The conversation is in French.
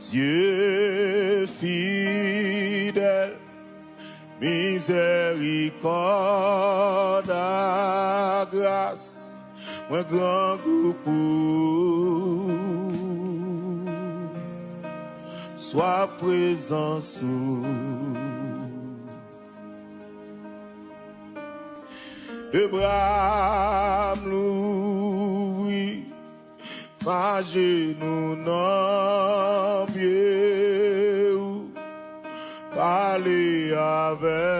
Dieu fidèle, miséricorde, grâce, mwen grangou pour sois présent sous de bras m'louvri, ma genou non pied ou parler avec